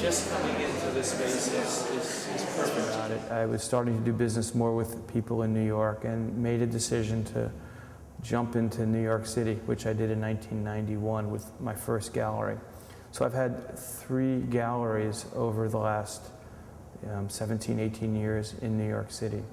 just coming into this space is perfect. About it. I was starting to do business more with people in New York and made a decision to jump into New York City, which I did in 1991 with my first gallery. So I've had 3 galleries over the last 17, 18 years in New York City.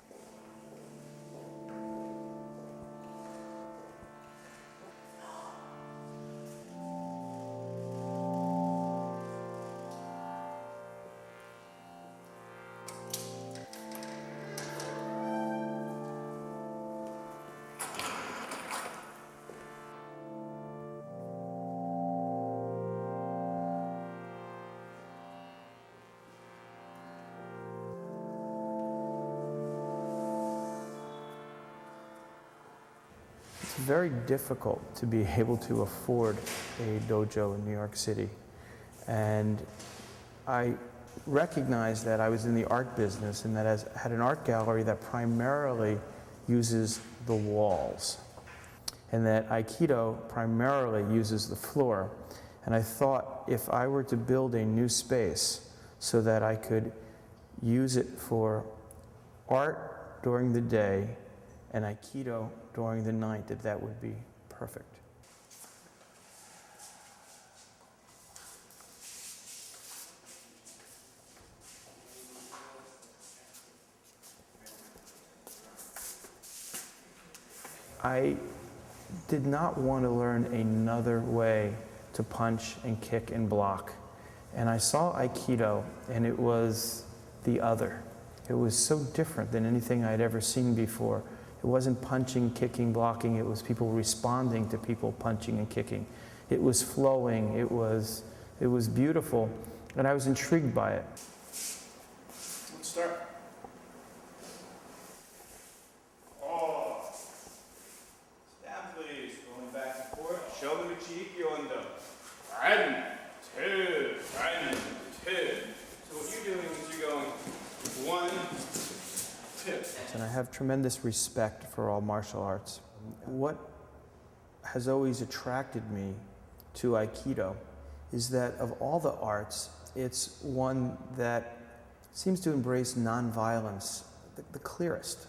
It's very difficult to be able to afford a dojo in New York City. And I recognized that I was in the art business and that I had an art gallery that primarily uses the walls, and that Aikido primarily uses the floor. And I thought if I were to build a new space so that I could use it for art during the day and Aikido during the night, that would be perfect. I did not want to learn another way to punch and kick and block. And I saw Aikido, and it was the other. It was so different than anything I'd ever seen before. It wasn't punching, kicking, blocking. It was people responding to people punching and kicking. It was flowing. It was beautiful, and I was intrigued by it. Let's start. Oh. Stand, please. Going back and forth. Shogun Ichi Yondo. 1, 2, 1, 2. So what you're doing is you're going 1, 2. And I have tremendous respect for all martial arts. What has always attracted me to Aikido is that of all the arts, it's one that seems to embrace nonviolence the clearest.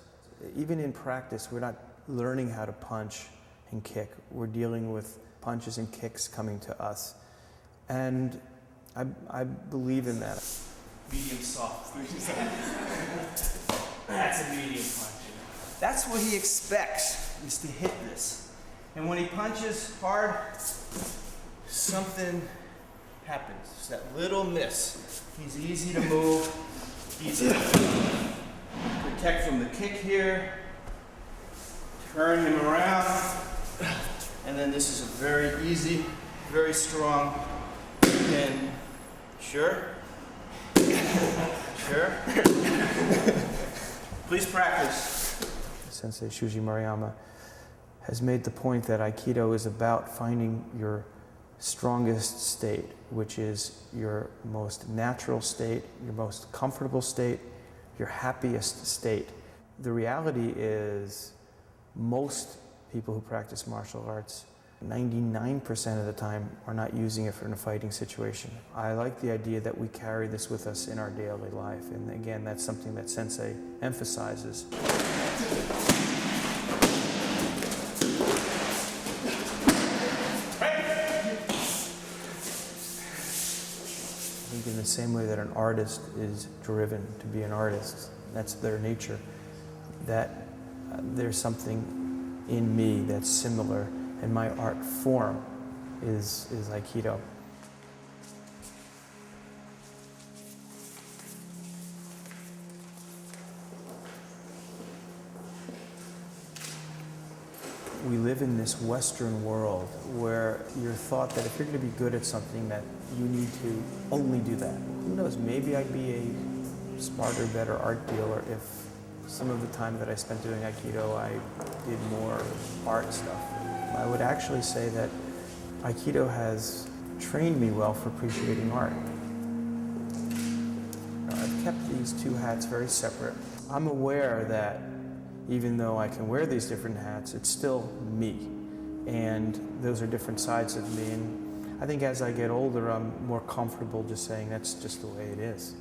Even in practice, we're not learning how to punch and kick. We're dealing with punches and kicks coming to us. And I believe in that. Medium soft. That's a medium punch. That's what he expects, is to hit this. And when he punches hard, something happens. It's that little miss. He's easy to move, easy to protect from the kick here, turn him around, and then this is a very easy, very strong pin. Sure? Sure? Please practice. Sensei Shuji Maruyama has made the point that Aikido is about finding your strongest state, which is your most natural state, your most comfortable state, your happiest state. The reality is most people who practice martial arts, 99% of the time, are not using it in a fighting situation. I like the idea that we carry this with us in our daily life, and again, that's something that Sensei emphasizes. I think in the same way that an artist is driven to be an artist, that's their nature, that there's something in me that's similar, and my art form is Aikido. We live in this Western world where you're thought that if you're going to be good at something that you need to only do that. Who knows, maybe I'd be a smarter, better art dealer if some of the time that I spent doing Aikido I did more art stuff. I would actually say that Aikido has trained me well for appreciating art. I've kept these two hats very separate. I'm aware that even though I can wear these different hats, it's still me. And those are different sides of me. And I think as I get older, I'm more comfortable just saying that's just the way it is.